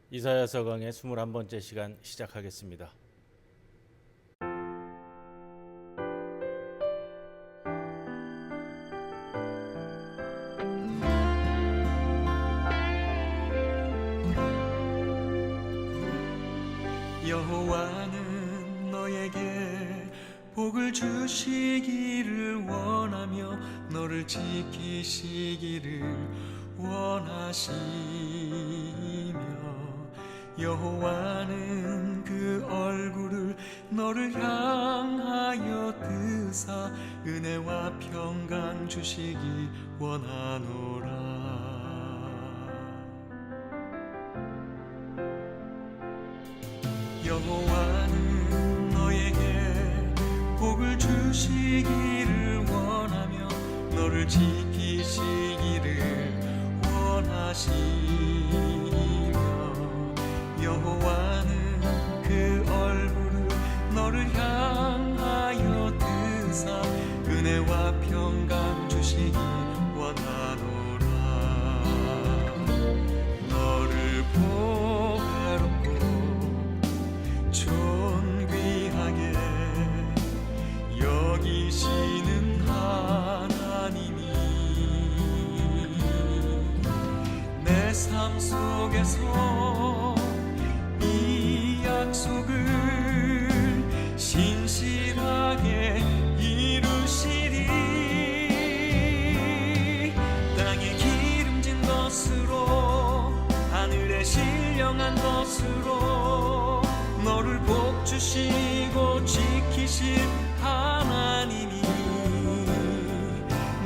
이사야서 강의 21번째 시간 시작하겠습니다. 여호와는 너에게 복을 주시기를 원하며 너를 지키시기를 원하시며 여호와는 그 얼굴을 너를 향하여 드사 은혜와 평강 주시기 원하노라. 여호와는 너에게 복을 주시기를 원하며 너를 지키시기를 원하시며 여호와는 그 얼굴을 너를 향하여 드사 은혜와 평강 주시기 원하노라. 너를 보배롭고 존귀하게 여기시는 하나님이 내 삶 속에서 이 약속을 신실하게 이루시리. 땅에 기름진 것으로 하늘에 신령한 것으로 너를 복주시고 지키실 하나님이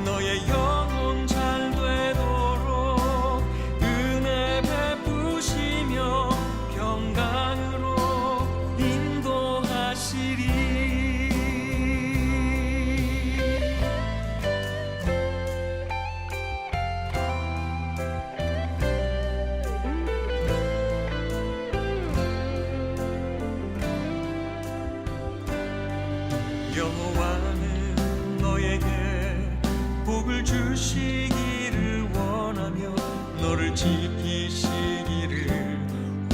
너의 영혼 잘 되도록 은혜 베푸시며 평강으로 인도하시리. 여호와는 너에게 복을 주시기를 원하며 너를 지키시기를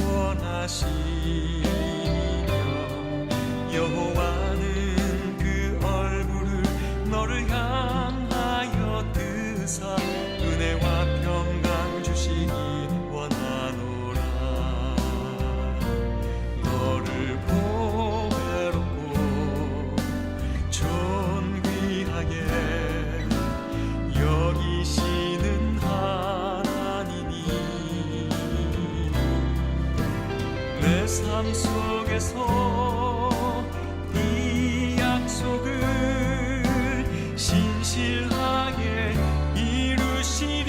원하시며 여호와는 그 얼굴을 너를 향하여 드사 은혜와 평강 주시기 원하노라. 너를 보배롭고 존귀하게 여기시는 하나님이 내 삶 속에서 이 약속을 신실하게 이루시리.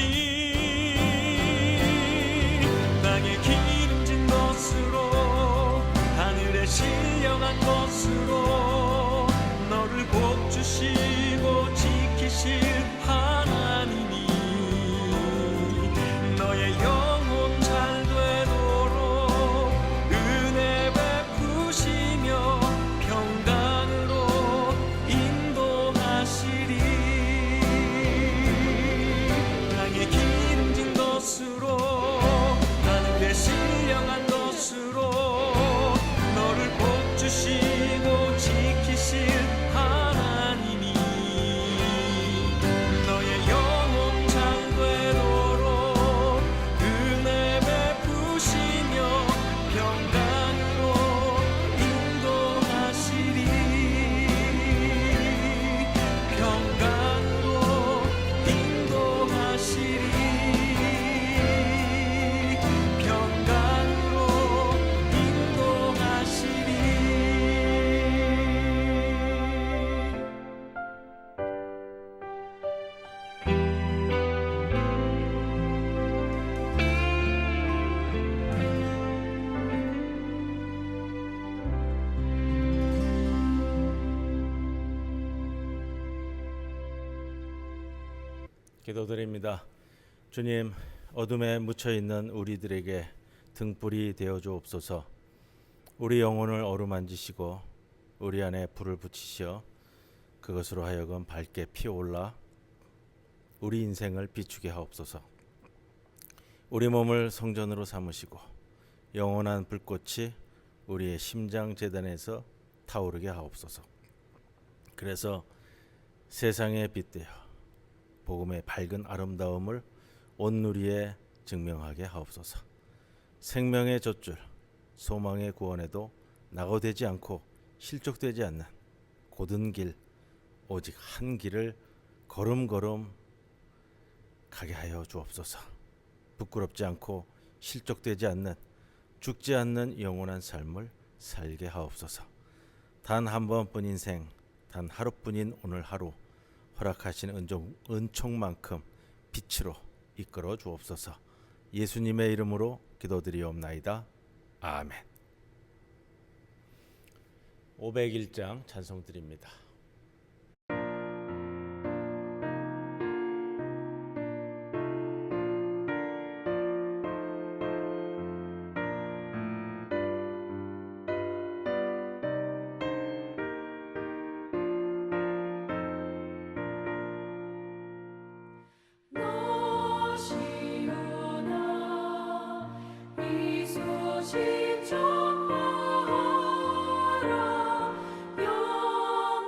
땅에 기름진 것으로 하늘에 신령한 것으로 너를 복주시고 지키실 하나님이 너의 영혼 잘 되도록 은혜 베푸시며 평강으로 인도하시리. 땅에 기름진 것으로 하늘에 신령한 것으로 너를 복주시고 지키실 하나님이 너의 영혼 잘 되도록 은혜 베푸시며 평강으로 인도하시리. 평강으로 인도하시리. 평강으로 인도하시리. 기도드립니다. 주님, 어둠에 묻혀있는 우리들에게 등불이 되어 주옵소서. 우리 영혼을 어루만지시고 우리 안에 불을 붙이시어 그것으로 하여금 밝게 피어올라 우리 인생을 비추게 하옵소서. 우리 몸을 성전으로 삼으시고 영원한 불꽃이 우리의 심장 재단에서 타오르게 하옵소서. 그래서 세상에 빗대어 복음의 밝은 아름다움을 온누리에 증명하게 하옵소서. 생명의 젖줄, 소망의 구원에도 낙오되지 않고 실족되지 않는 곧은 길, 오직 한 길을 걸음걸음 가게 하여 주옵소서. 부끄럽지 않고 실족되지 않는, 죽지 않는 영원한 삶을 살게 하옵소서. 단 한 번뿐 인생, 단 하루뿐인 오늘 하루 허락하신 은총만큼 빛으로 이끌어 주옵소서. 예수님의 이름으로 기도드리옵나이다. 아멘. 501장 찬송 드립니다. 이 소식 전하라 영원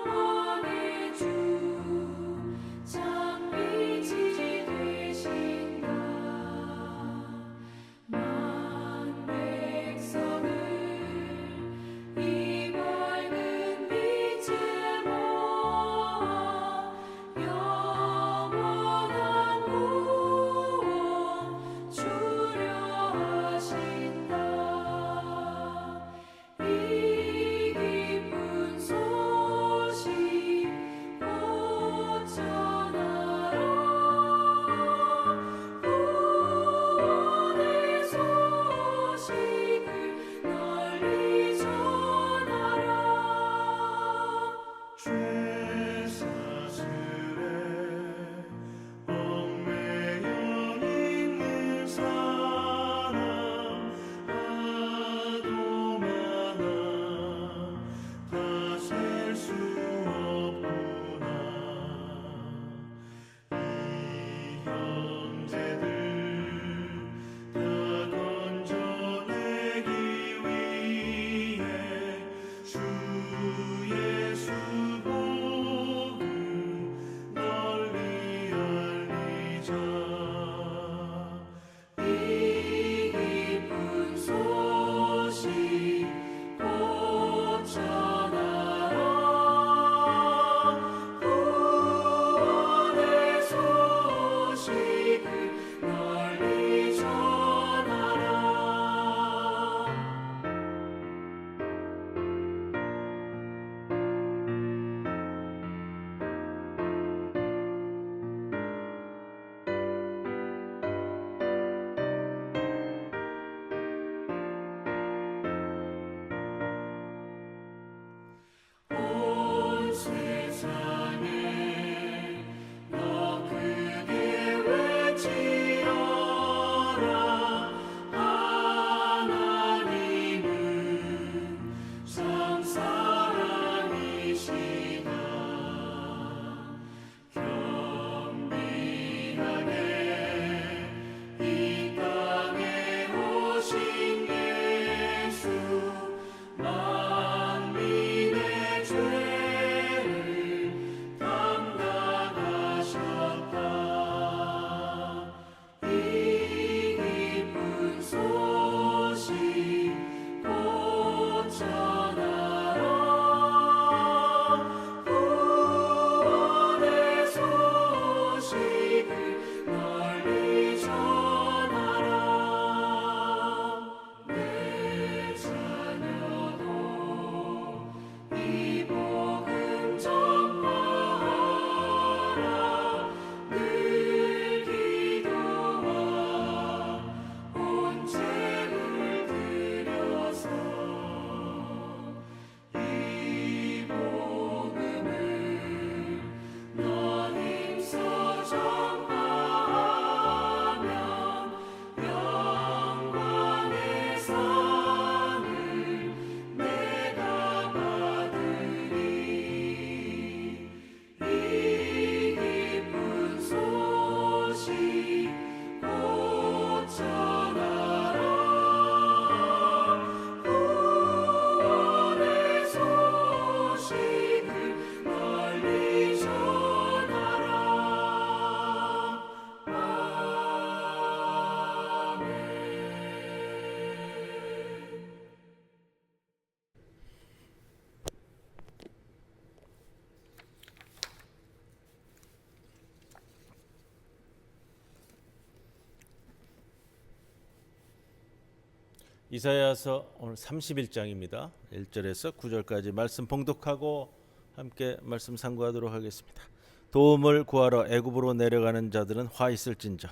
이사야서 오늘 31장입니다. 1절에서 9절까지 말씀 봉독하고 함께 말씀 상고하도록 하겠습니다. 도움을 구하러 애굽으로 내려가는 자들은 화 있을진저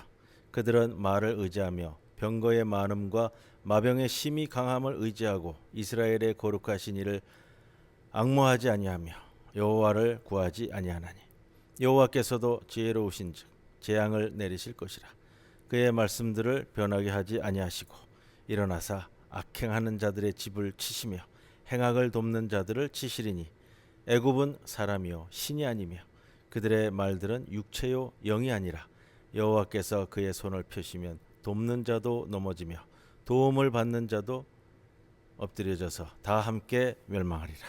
그들은 말을 의지하며 병거의 많음과 마병의 심히 강함을 의지하고 이스라엘의 거룩하신 이를 앙모하지 아니하며 여호와를 구하지 아니하나니 여호와께서도 지혜로우신즉 재앙을 내리실 것이라. 그의 말씀들을 변하게 하지 아니하시고 일어나사 악행하는 자들의 집을 치시며 행악을 돕는 자들을 치시리니 애굽은 사람이요 신이 아니며 그들의 말들은 육체요 영이 아니라 여호와께서 그의 손을 펴시면 돕는 자도 넘어지며 도움을 받는 자도 엎드려져서 다 함께 멸망하리라.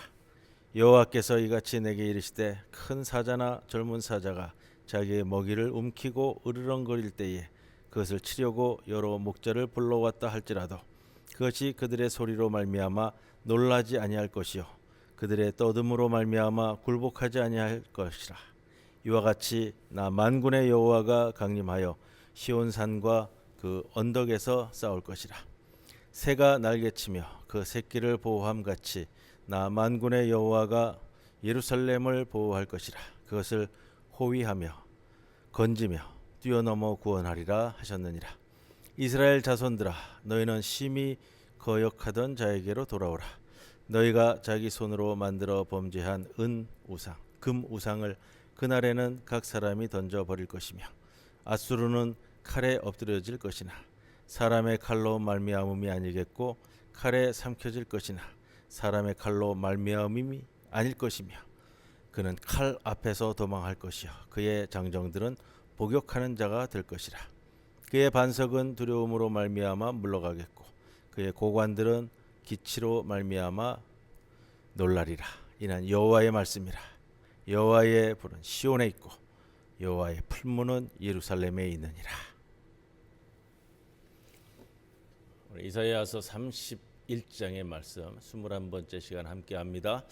여호와께서 이같이 내게 이르시되 큰 사자나 젊은 사자가 자기의 먹이를 움키고 으르렁거릴 때에 그것을 치려고 여러 목자를 불러왔다 할지라도 그것이 그들의 소리로 말미암아 놀라지 아니할 것이요 그들의 떠듬으로 말미암아 굴복하지 아니할 것이라. 이와 같이 나 만군의 여호와가 강림하여 시온산과 그 언덕에서 싸울 것이라. 새가 날개치며 그 새끼를 보호함 같이 나 만군의 여호와가 예루살렘을 보호할 것이라. 그것을 호위하며 건지며 뛰어넘어 구원하리라 하셨느니라. 이스라엘 자손들아 너희는 심히 거역하던 자에게로 돌아오라. 너희가 자기 손으로 만들어 범죄한 은 우상 금 우상을 그날에는 각 사람이 던져 버릴 것이며 아수르는 칼에 엎드려질 것이나 사람의 칼로 말미암음이 아니겠고 칼에 삼켜질 것이나 사람의 칼로 말미암음이 아닐 것이며 그는 칼 앞에서 도망할 것이요 그의 장정들은 복역하는 자가 될 것이라. 그의 반석은 두려움으로 말미암아 물러가겠고 그의 고관들은 기치로 말미암아 놀라리라. 이는 여호와의 말씀이라. 여호와의 불은 시온에 있고 여호와의 풀무는 예루살렘에 있느니라. 이사야서 31장의 말씀 21번째 시간 함께합니다.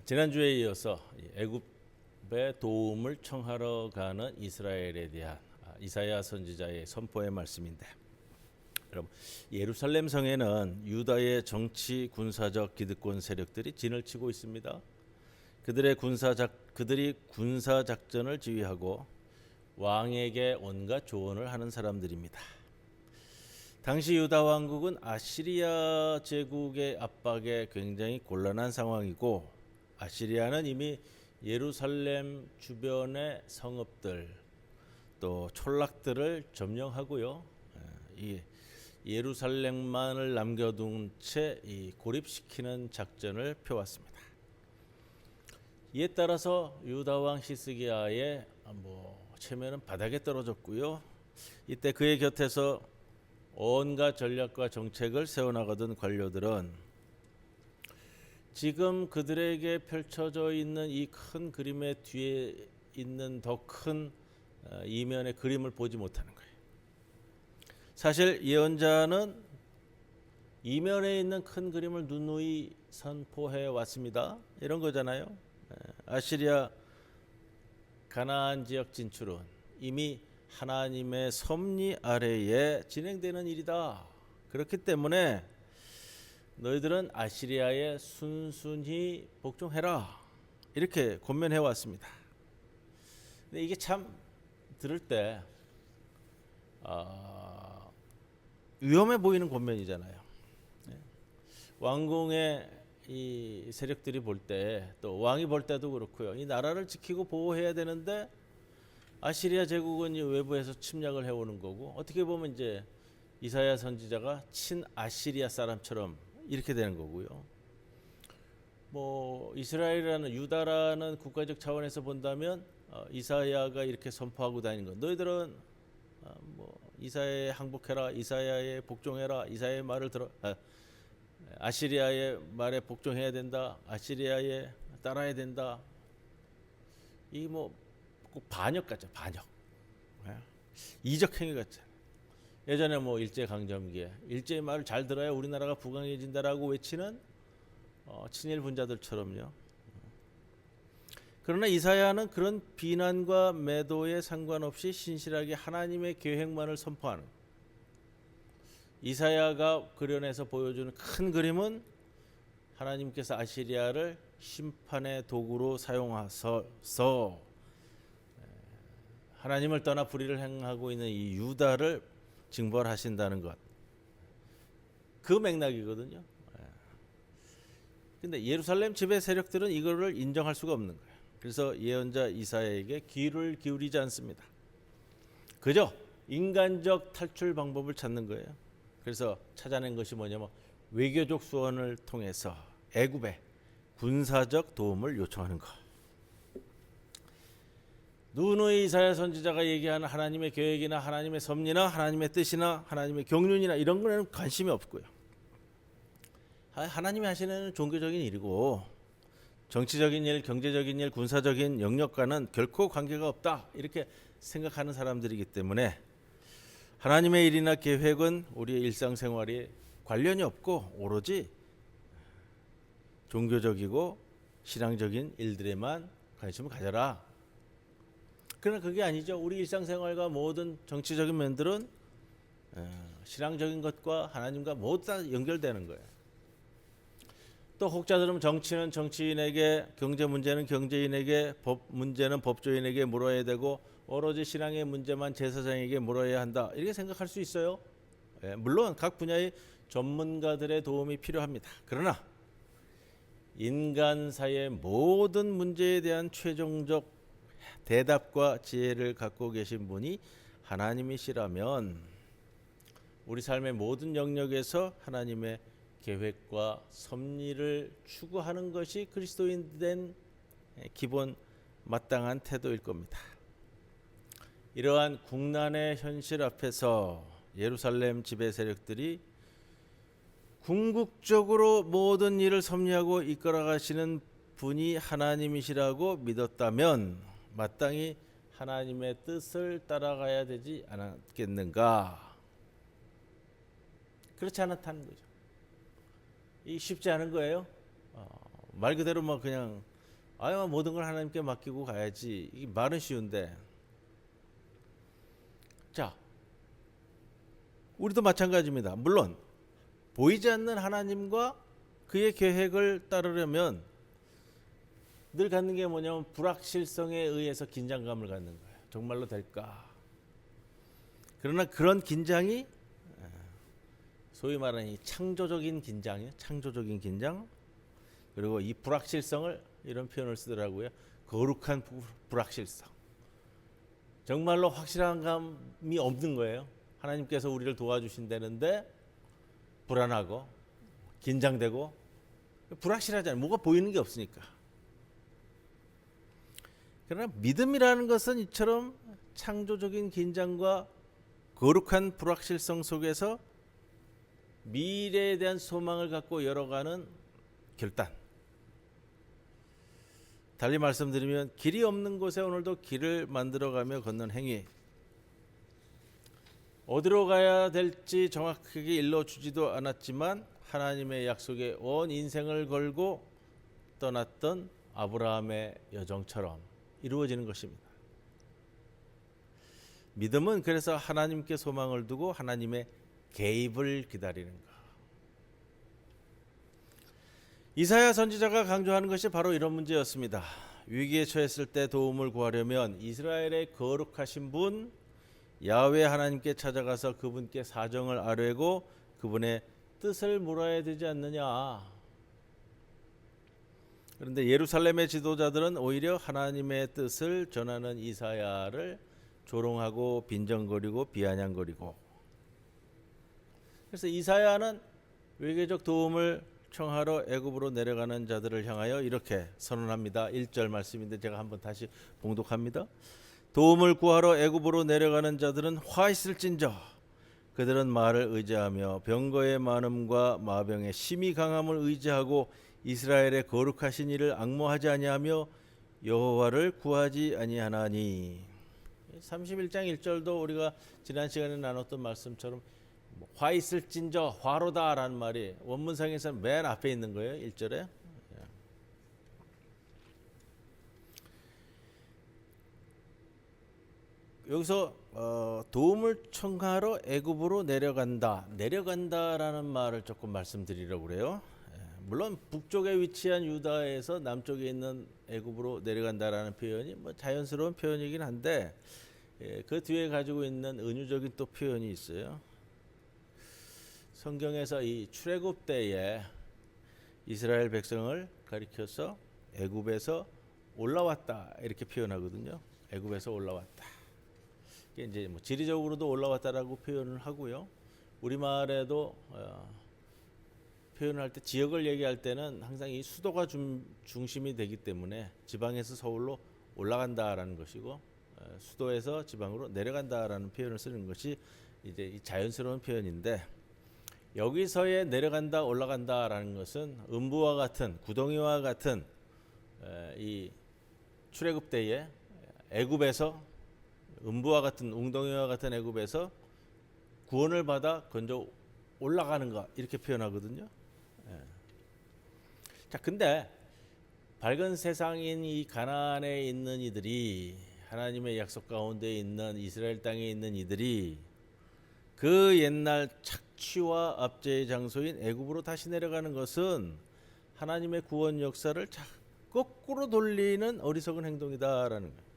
지난주에 이어서 애굽의 도움을 청하러 가는 이스라엘에 대한 이사야 선지자의 선포의 말씀인데, 여러분 예루살렘 성에는 유다의 정치 군사적 기득권 세력들이 진을 치고 있습니다. 그들이 군사 작전을 지휘하고 왕에게 온갖 조언을 하는 사람들입니다. 당시 유다 왕국은 아시리아 제국의 압박에 굉장히 곤란한 상황이고 아시리아는 이미 예루살렘 주변의 성읍들 또 촌락들을 점령하고요. 이 예루살렘만을 남겨둔 채 고립시키는 작전을 펴왔습니다. 이에 따라서 유다 왕 히스기야의 체면은 바닥에 떨어졌고요. 이때 그의 곁에서 온갖 전략과 정책을 세워나가던 관료들은 지금 그들에게 펼쳐져 있는 이 큰 그림의 뒤에 있는 더 큰 이면의 그림을 보지 못하는 거예요. 사실 예언자는 이면에 있는 큰 그림을 누누이 선포해 왔습니다. 이런 거잖아요. 아시리아 가나안 지역 진출은 이미 하나님의 섭리 아래에 진행되는 일이다. 그렇기 때문에 너희들은 아시리아에 순순히 복종해라. 이렇게 권면해 왔습니다. 근데 이게 참 들을 때 위험해 보이는 권면이잖아요. 왕궁의 이 세력들이 볼 때 또 왕이 볼 때도 그렇고요. 이 나라를 지키고 보호해야 되는데 아시리아 제국은 외부에서 침략을 해오는 거고 어떻게 보면 이제 이사야 선지자가 친 아시리아 사람처럼 이렇게 되는 거고요. 이스라엘이라는 유다라는 국가적 차원에서 본다면 이사야가 이렇게 선포하고 다니는 것. 너희들은 이사야에 항복해라, 이사야에 복종해라, 이사야의 말을 들어. 아시리아의 말에 복종해야 된다. 아시리아에 따라야 된다. 이 꼭 반역 같죠. 반역. 이적 행위 같죠. 예전에 일제 강점기에 일제의 말을 잘 들어야 우리나라가 부강해진다라고 외치는 친일 분자들처럼요. 그러나 이사야는 그런 비난과 매도에 상관없이 신실하게 하나님의 계획만을 선포하는, 이사야가 그려내서 보여주는 큰 그림은 하나님께서 아시리아를 심판의 도구로 사용하셔서 하나님을 떠나 불의를 행하고 있는 이 유다를 징벌하신다는 것. 그 맥락이거든요. 근데 예루살렘 지배 세력들은 이거를 인정할 수가 없는 거예요. 그래서 예언자 이사야에게 귀를 기울이지 않습니다. 그저 인간적 탈출 방법을 찾는 거예요. 그래서 찾아낸 것이 뭐냐면 외교적 수원을 통해서 애굽에 군사적 도움을 요청하는 것. 누누이 이사야 선지자가 얘기하는 하나님의 계획이나 하나님의 섭리나 하나님의 뜻이나 하나님의 경륜이나 이런 거에는 관심이 없고요. 하나님이 하시는 종교적인 일이고 정치적인 일, 경제적인 일, 군사적인 영역과는 결코 관계가 없다 이렇게 생각하는 사람들이기 때문에 하나님의 일이나 계획은 우리의 일상생활에 관련이 없고 오로지 종교적이고 신앙적인 일들에만 관심을 가져라. 그러나 그게 아니죠. 우리 일상생활과 모든 정치적인 면들은 신앙적인 것과 하나님과 모두 다 연결되는 거예요. 또 혹자들은 정치는 정치인에게, 경제 문제는 경제인에게, 법 문제는 법조인에게 물어야 되고 오로지 신앙의 문제만 제사장에게 물어야 한다. 이렇게 생각할 수 있어요. 물론 각 분야의 전문가들의 도움이 필요합니다. 그러나 인간사의 모든 문제에 대한 최종적 대답과 지혜를 갖고 계신 분이 하나님이시라면 우리 삶의 모든 영역에서 하나님의 계획과 섭리를 추구하는 것이 그리스도인 된 기본 마땅한 태도일 겁니다. 이러한 국난의 현실 앞에서 예루살렘 지배 세력들이 궁극적으로 모든 일을 섭리하고 이끌어 가시는 분이 하나님이시라고 믿었다면 마땅히 하나님의 뜻을 따라가야 되지 않았겠는가? 그렇지 않다는 거죠. 이 쉽지 않은 거예요. 말 그대로 뭐 그냥 모든 걸 하나님께 맡기고 가야지. 이게 말은 쉬운데. 자, 우리도 마찬가지입니다. 물론 보이지 않는 하나님과 그의 계획을 따르려면 늘 갖는 게 뭐냐면 불확실성에 의해서 긴장감을 갖는 거예요. 정말로 될까? 그러나 그런 긴장이 소위 말하는 이 창조적인 긴장이에요. 창조적인 긴장. 그리고 이 불확실성을 이런 표현을 쓰더라고요. 거룩한 불확실성. 정말로 확실한 감이 없는 거예요. 하나님께서 우리를 도와주신다는데 불안하고 긴장되고 불확실하잖아요. 뭐가 보이는 게 없으니까. 그러나 믿음이라는 것은 이처럼 창조적인 긴장과 거룩한 불확실성 속에서 미래에 대한 소망을 갖고 열어가는 결단. 달리 말씀드리면 길이 없는 곳에 오늘도 길을 만들어가며 걷는 행위. 어디로 가야 될지 정확하게 일러주지도 않았지만 하나님의 약속에 온 인생을 걸고 떠났던 아브라함의 여정처럼 이루어지는 것입니다. 믿음은 그래서 하나님께 소망을 두고 하나님의 개입을 기다리는 것. 이사야 선지자가 강조하는 것이 바로 이런 문제였습니다. 위기에 처했을 때 도움을 구하려면 이스라엘의 거룩하신 분 야훼 하나님께 찾아가서 그분께 사정을 아뢰고 그분의 뜻을 물어야 되지 않느냐. 그런데 예루살렘의 지도자들은 오히려 하나님의 뜻을 전하는 이사야를 조롱하고 빈정거리고 비아냥거리고. 그래서 이사야는 외교적 도움을 청하러 애굽으로 내려가는 자들을 향하여 이렇게 선언합니다. 1절 말씀인데 제가 한번 다시 봉독합니다. 도움을 구하러 애굽으로 내려가는 자들은 화 있을진저 그들은 말을 의지하며 병거의 많음과 마병의 심히 강함을 의지하고 이스라엘의 거룩하신 이를 앙모하지 아니하며 여호와를 구하지 아니하나니. 31장 1절도 우리가 지난 시간에 나눴던 말씀처럼 화 있을진저 화로다라는 말이 원문상에서는 맨 앞에 있는 거예요. 1절에. 여기서 도움을 청하러 애굽으로 내려간다라는 말을 조금 말씀드리려고 그래요. 물론 북쪽에 위치한 유다에서 남쪽에 있는 애굽으로 내려간다라는 표현이 뭐 자연스러운 표현이긴 한데 그 뒤에 가지고 있는 은유적인 또 표현이 있어요. 성경에서 이 출애굽 때에 이스라엘 백성을 가리켜서 애굽에서 올라왔다 이렇게 표현하거든요. 애굽에서 올라왔다. 이게 이제 뭐 지리적으로도 올라왔다라고 표현을 하고요. 우리말에도 표현할 때 지역을 얘기할 때는 항상 이 수도가 중심이 되기 때문에 지방에서 서울로 올라간다라는 것이고 수도에서 지방으로 내려간다라는 표현을 쓰는 것이 이제 이 자연스러운 표현인데 여기서의 내려간다 올라간다라는 것은 음부와 같은 구덩이와 같은 이 출애굽 때에 애굽에서 음부와 같은 웅덩이와 같은 애굽에서 구원을 받아 건져 올라가는 것 이렇게 표현하거든요. 자, 근데 밝은 세상인 이 가나안에 있는 이들이 하나님의 약속 가운데 있는 이스라엘 땅에 있는 이들이 그 옛날 착취와 압제의 장소인 애굽으로 다시 내려가는 것은 하나님의 구원 역사를 거꾸로 돌리는 어리석은 행동이다라는 거예요.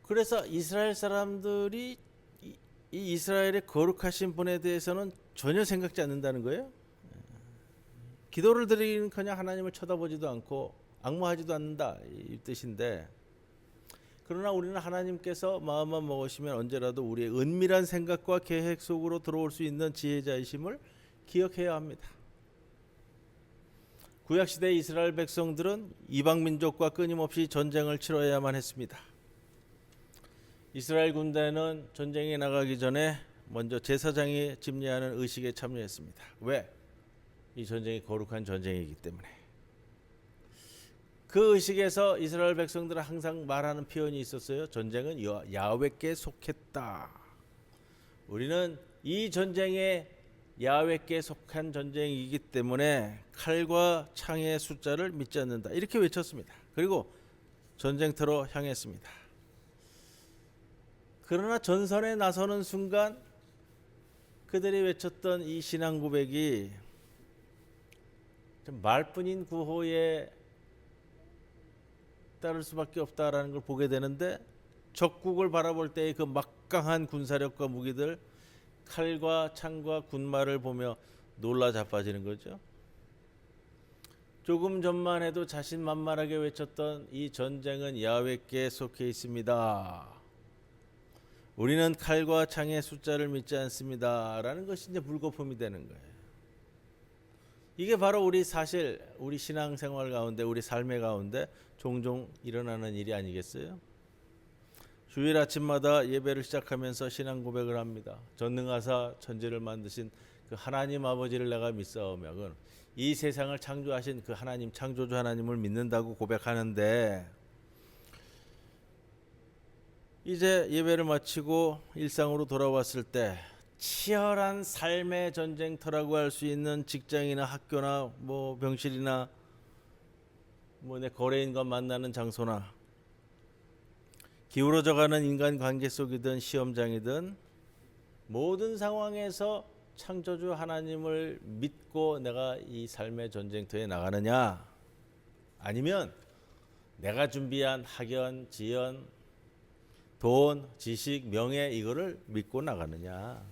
그래서 이스라엘 사람들이 이 이스라엘의 거룩하신 분에 대해서는 전혀 생각지 않는다는 거예요. 기도를 드리기는커녕 하나님을 쳐다보지도 않고 앙모하지도 않는다 이 뜻인데, 그러나 우리는 하나님께서 마음만 먹으시면 언제라도 우리의 은밀한 생각과 계획 속으로 들어올 수 있는 지혜자이심을 기억해야 합니다. 구약시대 이스라엘 백성들은 이방 민족과 끊임없이 전쟁을 치러야만 했습니다. 이스라엘 군대는 전쟁에 나가기 전에 먼저 제사장이 집례하는 의식에 참여했습니다. 왜? 이 전쟁이 거룩한 전쟁이기 때문에. 그 의식에서 이스라엘 백성들은 항상 말하는 표현이 있었어요. 전쟁은 야훼께 속했다. 우리는 이 전쟁에 야훼께 속한 전쟁이기 때문에 칼과 창의 숫자를 믿지 않는다. 이렇게 외쳤습니다. 그리고 전쟁터로 향했습니다. 그러나 전선에 나서는 순간 그들이 외쳤던 이 신앙 고백이 좀 말뿐인 구호에 따를 수밖에 없다라는 걸 보게 되는데, 적국을 바라볼 때의 그 막강한 군사력과 무기들, 칼과 창과 군말을 보며 놀라 자빠지는 거죠. 조금 전만 해도 자신만만하게 외쳤던 이 전쟁은 야훼께 속해 있습니다. 우리는 칼과 창의 숫자를 믿지 않습니다. 라는 것이 이제 물거품이 되는 거예요. 이게 바로 우리 신앙생활 가운데, 우리 삶의 가운데 종종 일어나는 일이 아니겠어요? 주일 아침마다 예배를 시작하면서 신앙 고백을 합니다. 전능하사 천지를 만드신 그 하나님 아버지를 내가 믿사오며, 이 세상을 창조하신 그 하나님, 창조주 하나님을 믿는다고 고백하는데, 이제 예배를 마치고 일상으로 돌아왔을 때 치열한 삶의 전쟁터라고 할 수 있는 직장이나 학교나 뭐 병실이나 뭐 내 거래인과 만나는 장소나 기울어져가는 인간관계 속이든 시험장이든 모든 상황에서 창조주 하나님을 믿고 내가 이 삶의 전쟁터에 나가느냐, 아니면 내가 준비한 학연, 지연, 돈, 지식, 명예 이거를 믿고 나가느냐.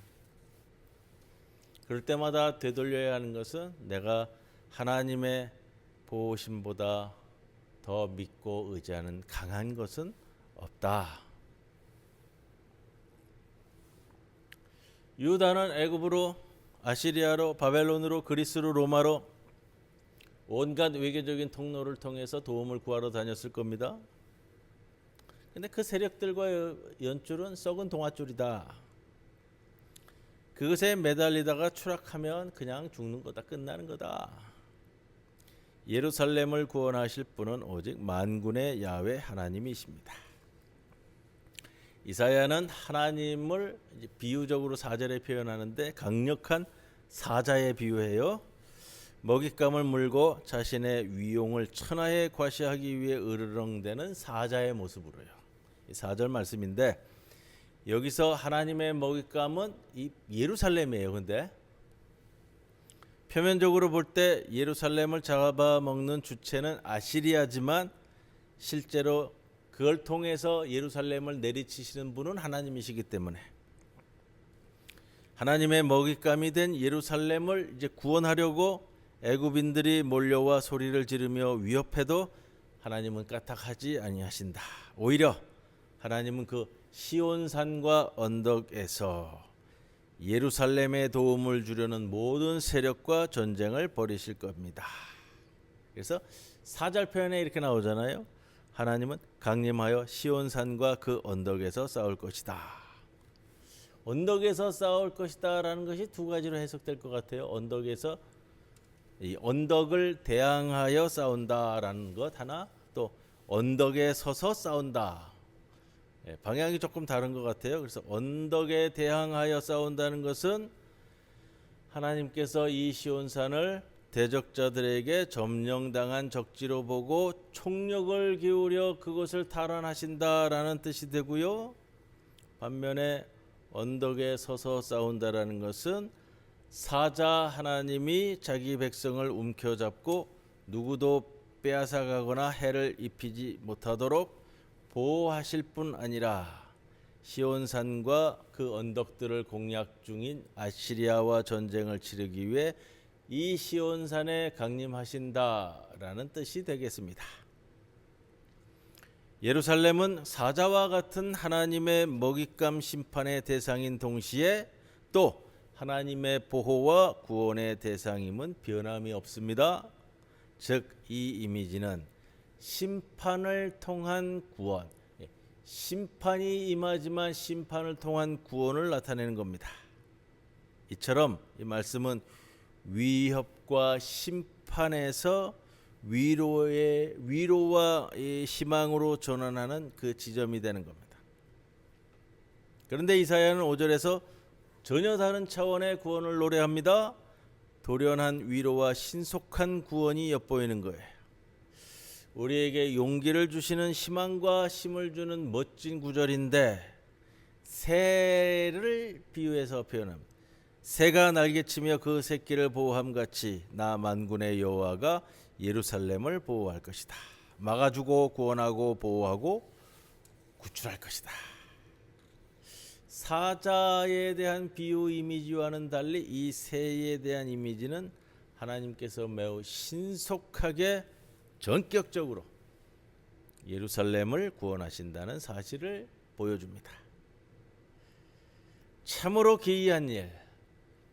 그럴 때마다 되돌려야 하는 것은 내가 하나님의 보호심보다 더 믿고 의지하는 강한 것은 없다. 유다는 애굽으로, 아시리아로, 바벨론으로, 그리스로, 로마로 온갖 외교적인 통로를 통해서 도움을 구하러 다녔을 겁니다. 근데 그 세력들과 연줄은 썩은 동아줄이다. 그것에 매달리다가 추락하면 그냥 죽는 거다, 끝나는 거다. 예루살렘을 구원하실 분은 오직 만군의 야훼 하나님이십니다. 이사야는 하나님을 비유적으로 4절에 표현하는데 강력한 사자에 비유해요. 먹잇감을 물고 자신의 위용을 천하에 과시하기 위해 으르렁대는 사자의 모습으로요. 4절 말씀인데 여기서 하나님의 먹잇감은 이 예루살렘이에요. 근데 표면적으로 볼 때 예루살렘을 잡아먹는 주체는 아시리아지만 실제로 그걸 통해서 예루살렘을 내리치시는 분은 하나님이시기 때문에 하나님의 먹잇감이 된 예루살렘을 이제 구원하려고 애굽인들이 몰려와 소리를 지르며 위협해도 하나님은 까딱하지 아니하신다. 오히려 하나님은 그 시온산과 언덕에서 예루살렘에 도움을 주려는 모든 세력과 전쟁을 벌이실 겁니다. 그래서 4절 표현에 이렇게 나오잖아요. 하나님은 강림하여 시온산과 그 언덕에서 싸울 것이다. 언덕에서 싸울 것이다 라는 것이 두 가지로 해석될 것 같아요. 언덕에서 이 언덕을 대항하여 싸운다라는 것 하나, 또 언덕에 서서 싸운다. 방향이 조금 다른 것 같아요. 그래서 언덕에 대항하여 싸운다는 것은 하나님께서 이 시온산을 대적자들에게 점령당한 적지로 보고 총력을 기울여 그것을 탈환하신다라는 뜻이 되고요. 반면에 언덕에 서서 싸운다라는 것은 사자 하나님이 자기 백성을 움켜잡고 누구도 빼앗아가거나 해를 입히지 못하도록 보호하실 뿐 아니라 시온산과 그 언덕들을 공략 중인 아시리아와 전쟁을 치르기 위해 이 시온산에 강림하신다라는 뜻이 되겠습니다. 예루살렘은 사자와 같은 하나님의 먹잇감 심판의 대상인 동시에 또 하나님의 보호와 구원의 대상임은 변함이 없습니다. 즉 이 이미지는 심판을 통한 구원, 심판이 임하지만 심판을 통한 구원을 나타내는 겁니다. 이처럼 이 말씀은 위협과 심판에서 위로와 희망으로 전환하는 그 지점이 되는 겁니다. 그런데 이사야는 5절에서 전혀 다른 차원의 구원을 노래합니다. 돌연한 위로와 신속한 구원이 엿보이는 거예요. 우리에게 용기를 주시는 희망과 힘을 주는 멋진 구절인데 새를 비유해서 표현합니다. 새가 날개치며 그 새끼를 보호함같이 나 만군의 여호와가 예루살렘을 보호할 것이다. 막아주고 구원하고 보호하고 구출할 것이다. 사자에 대한 비유 이미지와는 달리 이 새에 대한 이미지는 하나님께서 매우 신속하게 전격적으로 예루살렘을 구원하신다는 사실을 보여줍니다. 참으로 기이한 일,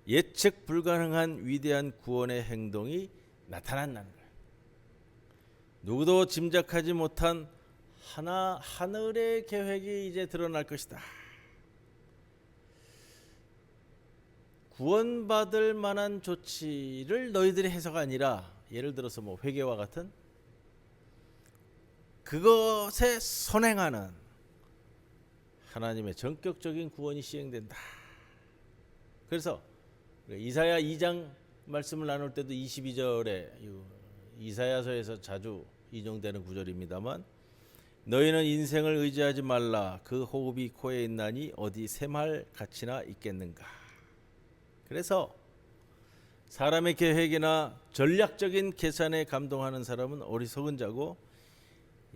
예측 불가능한 위대한 구원의 행동이 나타난다는 거예요. 누구도 짐작하지 못한 하늘의 계획이 이제 드러날 것이다. 구원받을 만한 조치를 너희들이 해서가 아니라 예를 들어서 뭐 회개와 같은 그것에 선행하는 하나님의 전격적인 구원이 시행된다. 그래서 이사야 2장 말씀을 나눌 때도 22절에 이사야서에서 자주 인용되는 구절입니다만 너희는 인생을 의지하지 말라. 그 호흡이 코에 있나니 어디 샘할 가치나 있겠는가. 그래서 사람의 계획이나 전략적인 계산에 감동하는 사람은 어리석은 자고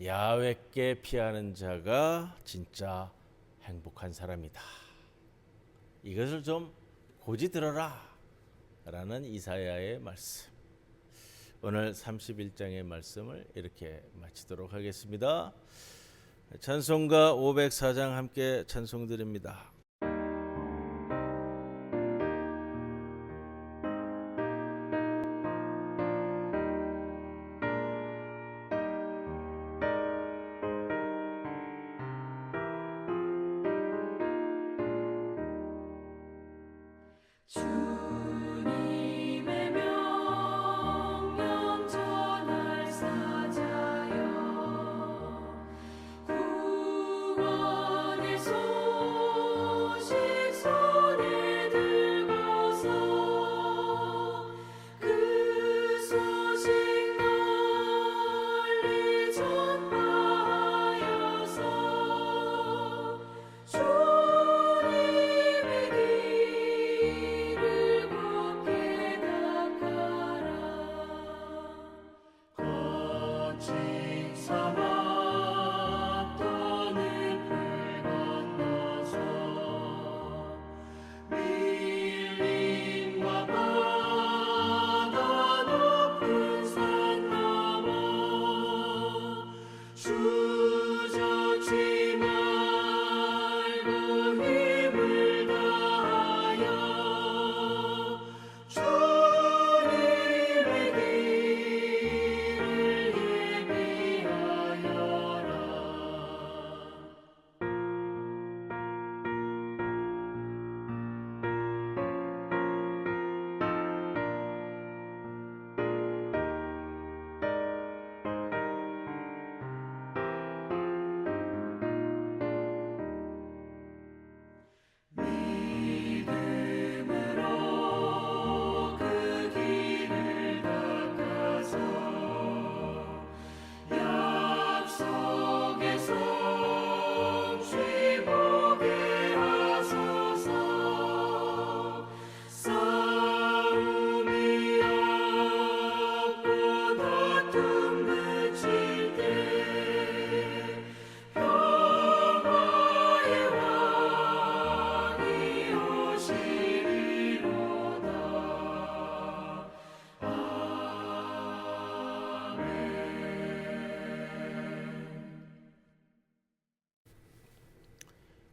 야훼께 피하는 자가 진짜 행복한 사람이다. 이것을 좀 고지 들어라 라는 이사야의 말씀. 오늘 31장의 말씀을 이렇게 마치도록 하겠습니다. 찬송가 504장 함께 찬송드립니다. 주님의 명령 전할 사자여 구원의 소식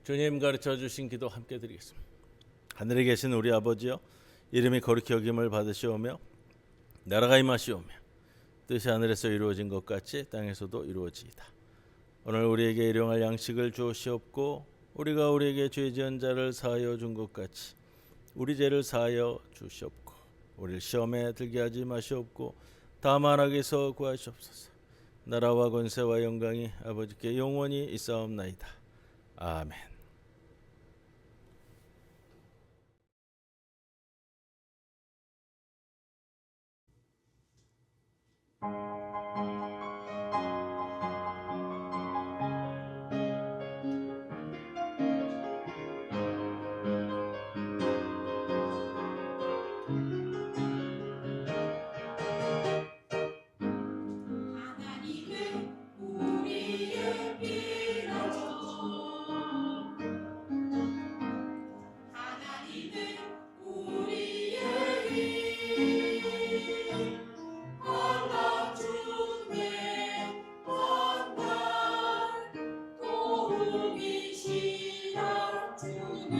주님 가르쳐 주신 기도 함께 드리겠습니다. 하늘에 계신 우리 아버지여, 이름이 거룩히 여김을 받으시오며 나라가 임하시오며 뜻이 하늘에서 이루어진 것 같이 땅에서도 이루어지이다. 오늘 우리에게 일용할 양식을 주시옵고 우리가 우리에게 죄 지은 자를 사하여 준 것 같이 우리 죄를 사하여 주시옵고 우리를 시험에 들게 하지 마시옵고 다만 악에서 구하시옵소서. 나라와 권세와 영광이 아버지께 영원히 있사옵나이다. 아멘. 하나님은 우리의 빛나죠. 하나님은 우리의 힘. 한날 중에 한날 도움이시라. 주는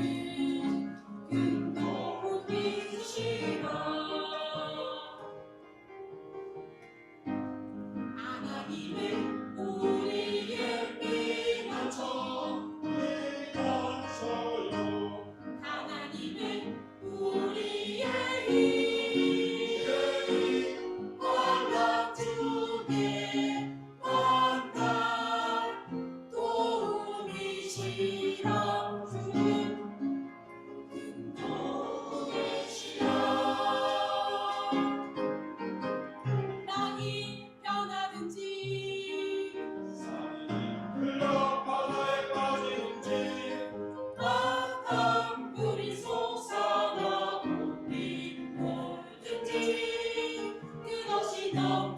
큰 도움이시라. 하나님은 우리의 빛나죠. 하나님은 우리의 힘. 한날 중에 한날 도움이시라. 주는 큰 도움이시라. 땅이 변하든지 흘러 바다에 빠지는지 바닷물이 솟아나고 빗물든지 그것이 넘